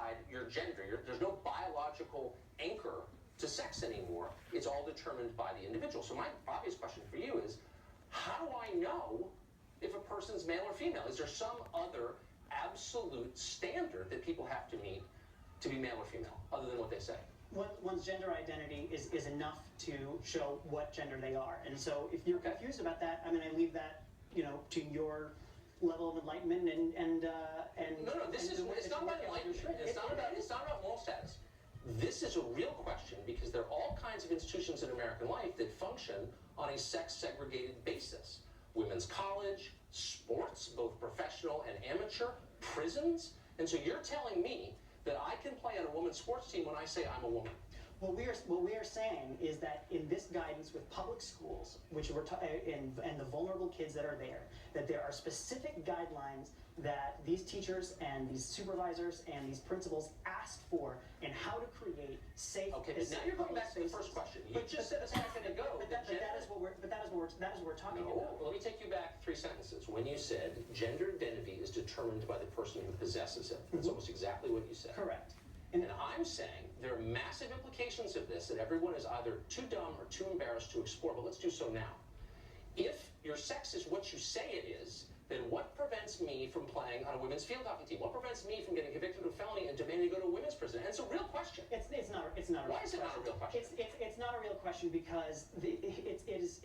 decide your gender. There's no biological anchor to sex anymore. It's all determined by the individual. So my obvious question for you is, how do I know if a person's male or female? Is there some other absolute standard that people have to meet to be male or female, other than what they say? One's gender identity is enough to show what gender they are. And so if you're confused about that, I mean, I leave that, to your level of enlightenment and No, it's not about enlightenment. It's not about moral status. This is a real question because there are all kinds of institutions in American life that function on a sex-segregated basis. Women's college, sports, both professional and amateur, prisons. And so you're telling me that I can play on a women's sports team when I say I'm a woman. What we are saying is that in this guidance with public schools, which we're and the vulnerable kids that are there, that there are specific guidelines that these teachers and these supervisors and these principals asked for in how to create safe. Okay, but now you're going back to the first question. You just said a second ago. But that is what we're talking about. Let me take you back 3 sentences. When you said gender identity is determined by the person who possesses it, that's almost exactly what you said. Correct. And I'm saying there are massive implications of this that everyone is either too dumb or too embarrassed to explore, but let's do so now. If your sex is what you say it is, then what prevents me from playing on a women's field hockey team? What prevents me from getting convicted of a felony and demanding to go to a women's prison? And it's a real question. It's not a real question. Why is it not a real question? It's not a real question because it is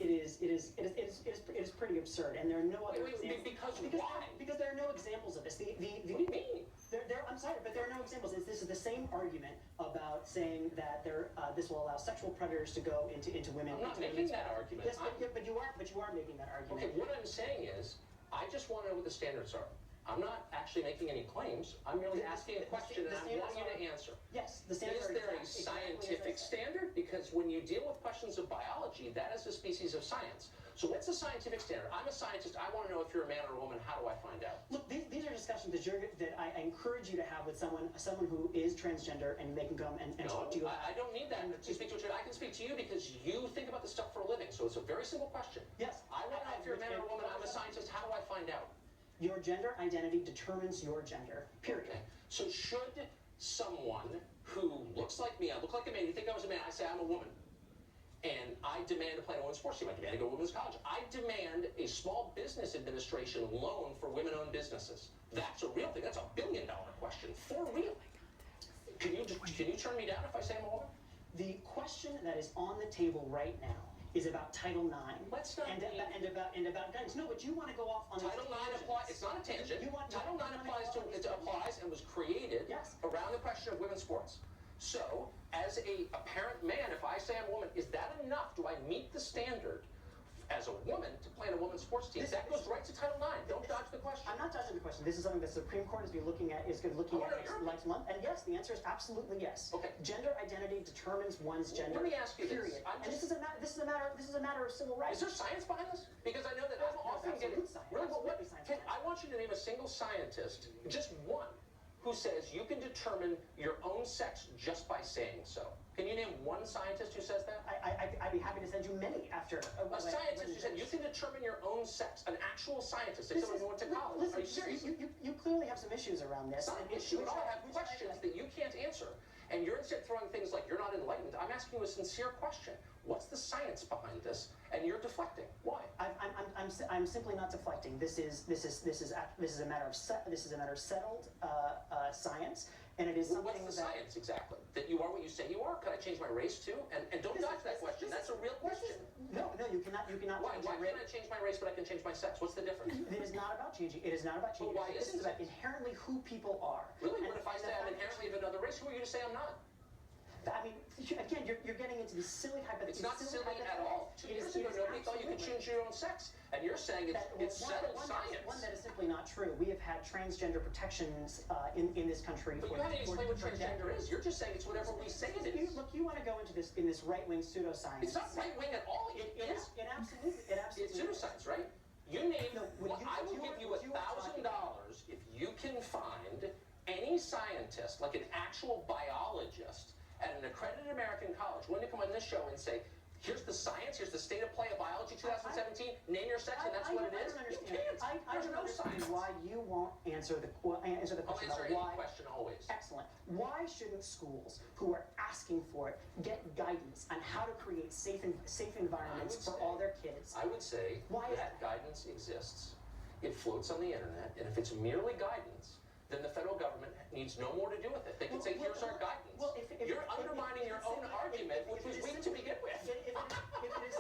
pretty absurd, and there are no other examples. Why? Because there are no examples of this. What do you mean? I'm sorry, but there are no examples. This is the same argument about saying that this will allow sexual predators to go into women. I'm not making that argument. Yes, but you are making that argument. Okay, what I'm saying is, I just want to know what the standards are. I'm not actually making any claims. I'm merely asking a question, and I want you to answer. Yes, the standards are Is there a scientific standard? Because when you deal with questions of biology, that is a species of science. So what's the scientific standard? I'm a scientist. I want to know if you're a man or a woman. How do I find out? Look, these are discussions that I encourage you to have with someone who is transgender, and they can come and talk to you. I don't need that to speak to you. I can speak to you because you think about this stuff for a living. So it's a very simple question. Yes. I want to know if you're a man or a woman. I'm a scientist. How do I find out? Your gender identity determines your gender, period. Okay. So should someone who looks like me, I look like a man, you think I was a man, I say I'm a woman, and I demand to play on a women's sports team, I demand to go to women's college, I demand a small business administration loan for women-owned businesses. That's a real thing. That's $1 billion question. For real. Can you turn me down if I say I'm a woman? The question that is on the table right now is about Title IX. Let's not and about guidance. No, but you want to go off on Title IX applies. It's not a tangent. Title IX applies and was created around the question of women's sports. So, as a parent man, if I say I'm a woman, is that enough? Do I meet the standard as a woman to play in a women's sports team? That goes right to Title IX. Don't dodge the question. I'm not dodging the question. This is something the Supreme Court is looking at next month. And yes, the answer is absolutely yes. Okay. Gender identity determines one's gender. Let me ask you period. this. And this is a matter of civil rights. Is there science behind this? Because I know that I'm often getting. I want you to name a single scientist, just one, who says you can determine your own sex just by saying so. Can you name one scientist who says that? I'd be happy to send you many after. A scientist who said you can determine your own sex. An actual scientist. Like someone who went to college. Listen, are you serious? You clearly have some issues around this. It's not an issue at all. I have questions that you can't answer. And you're instead throwing things like you're not enlightened. I'm asking you a sincere question. What's the science behind this? And you're deflecting. Why? I'm simply not deflecting. This is a matter of settled science, and it is something What's the science exactly? That you are what you say you are? Could I change my race too? And don't dodge that question. That's a real question. No, you cannot. Why can't I change my race, but I can change my sex? What's the difference? It is not about changing. It is not about changing. Well, why this is about inherently who people are. Really? What if I say I'm inherently of another race? Who are you to say I'm not? I mean, again, you're getting into these silly hypotheticals. It's not silly at all. 2 years ago, nobody thought you could choose your own sex. And you're saying it's settled science. One that is simply not true. We have had transgender protections in this country but you haven't explained what transgender is. You're just saying it's whatever we say it is. Look, you want to go into this right-wing pseudoscience. It's not right-wing at all. It is. It absolutely It's pseudoscience, right? You name. I will give you $1,000 if you can find any scientist, like an actual biologist, at an accredited American college, willing to come on this show and say, Here's the science, here's the state of play of biology 2017, name your sex and that's what it is. You can't. I There's don't no understand science. why you won't answer the I'll question answer about any why. question always. Excellent. Why shouldn't schools who are asking for it get guidance on how to create safe environments for all their kids? I would say Why is that guidance exists. It floats on the internet, and if it's merely guidance, then the federal government needs no more to do with it. They can say, here's our guidance. Well, You're undermining your own argument, which was weak to begin with. If it is